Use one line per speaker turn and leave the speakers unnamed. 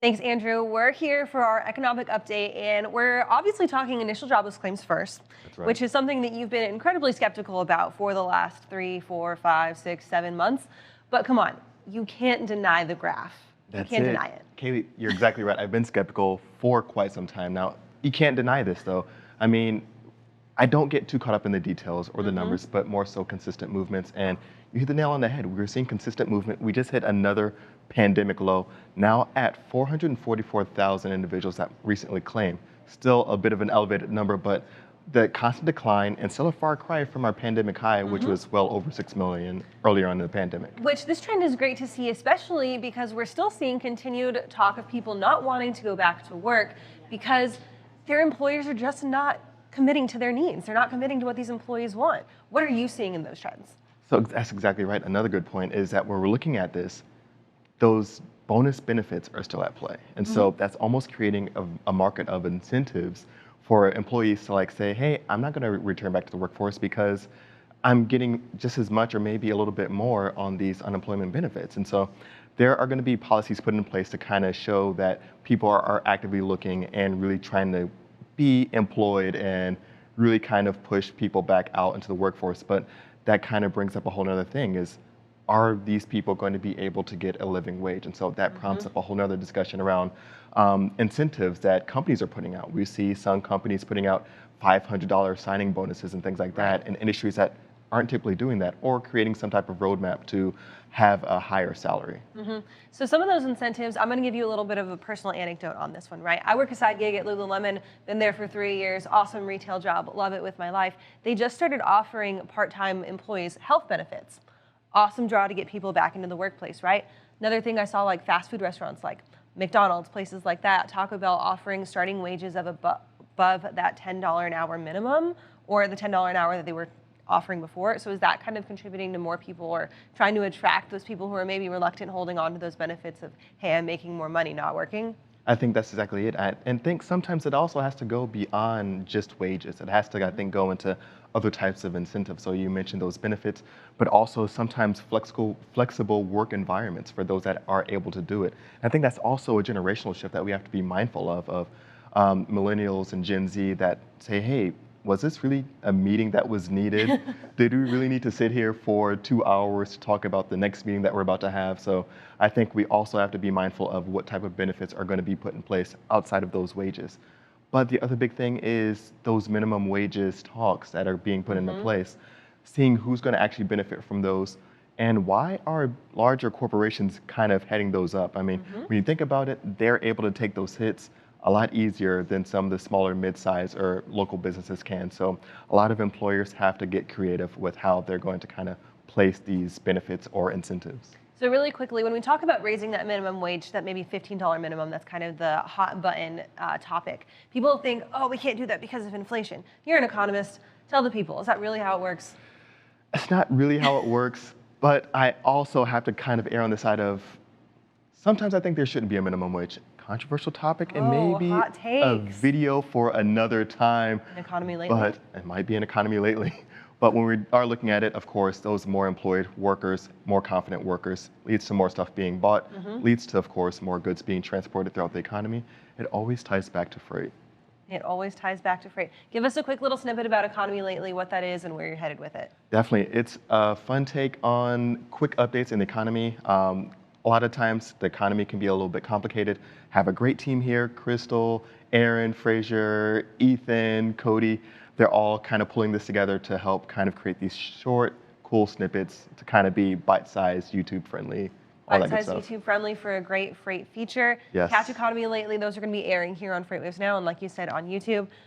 Thanks, Andrew. We're here for our economic update, and we're obviously talking initial jobless claims first,
That's right.
which is something that you've been incredibly skeptical about for the last 3, 4, 5, 6, 7 months. But come on, you can't deny the graph. You
That's
can't
it.
deny it.
Kaylee, you're exactly right. I've been skeptical for quite some time now. You can't deny this, though. I mean, I don't get too caught up in the details or the numbers, but more so consistent movements. And you hit the nail on the head. We're seeing consistent movement. We just hit another pandemic low, now at 444,000 individuals that recently claimed. Still a bit of an elevated number, but the constant decline and still a far cry from our pandemic high, which was well over 6 million earlier on in the pandemic.
Which this trend is great to see, especially because we're still seeing continued talk of people not wanting to go back to work because their employers are just not committing to their needs. They're not committing to what these employees want. What are you seeing in those trends?
So that's exactly right. Another good point is that when we're looking at this, those bonus benefits are still at play. And so that's almost creating a market of incentives for employees to like say, hey, I'm not going to return back to the workforce because I'm getting just as much or maybe a little bit more on these unemployment benefits. And so there are going to be policies put in place to kind of show that people are actively looking and really trying to be employed and really kind of push people back out into the workforce. But that kind of brings up a whole other thing is, are these people going to be able to get a living wage? And so that prompts up a whole nother discussion around incentives that companies are putting out. We see some companies putting out $500 signing bonuses and things like that in industries that aren't typically doing that, or creating some type of roadmap to have a higher salary.
So some of those incentives, I'm going to give you a little bit of a personal anecdote on this one, right? I work a side gig at Lululemon, been there for 3 years, awesome retail job, love it with my life. They just started offering part-time employees health benefits. Awesome draw to get people back into the workplace, right? Another thing I saw, like fast food restaurants like McDonald's, places like that, Taco Bell offering starting wages of above that $10 an hour minimum, or the $10 an hour that they were offering before. So is that kind of contributing to more people, or trying to attract those people who are maybe reluctant holding on to those benefits of, hey, I'm making more money not working?
I think that's exactly it. And think sometimes it also has to go beyond just wages. It has to, I think, go into other types of incentives. So you mentioned those benefits, but also sometimes flexible work environments for those that are able to do it. I think that's also a generational shift that we have to be mindful of millennials and Gen Z that say, hey, was this really a meeting that was needed? Did we really need to sit here for 2 hours to talk about the next meeting that we're about to have? So I think we also have to be mindful of what type of benefits are going to be put in place outside of those wages. But the other big thing is those minimum wages talks that are being put into place, seeing who's going to actually benefit from those, and why are larger corporations kind of heading those up? I mean, when you think about it, they're able to take those hits a lot easier than some of the smaller mid-size or local businesses can. So a lot of employers have to get creative with how they're going to kind of place these benefits or incentives.
So really quickly, when we talk about raising that minimum wage, that maybe $15 minimum, that's kind of the hot button topic. People think, oh, we can't do that because of inflation. You're an economist. Tell the people, is that really how it works?
It's not really how it works, but I also have to kind of err on the side of sometimes I think there shouldn't be a minimum wage. Controversial topic, and maybe
hot
a
takes.
video for another time.
An economy lately?
But it might be an economy lately. But when we are looking at it, of course, those more employed workers, more confident workers, leads to more stuff being bought, leads to, of course, more goods being transported throughout the economy. It always ties back to freight.
It always ties back to freight. Give us a quick little snippet about economy lately, what that is, and where you're headed with it.
Definitely. It's a fun take on quick updates in the economy. A lot of times the economy can be a little bit complicated. Have a great team here, Crystal, Aaron, Frazier, Ethan, Cody. They're all kind of pulling this together to help kind of create these short, cool snippets to kind of be bite-sized, YouTube-friendly, all that good
Bite-sized,
stuff.
YouTube-friendly for a great freight feature.
Yes.
Catch Economy Lately, those are going to be airing here on FreightWaves Now, and like you said, on YouTube.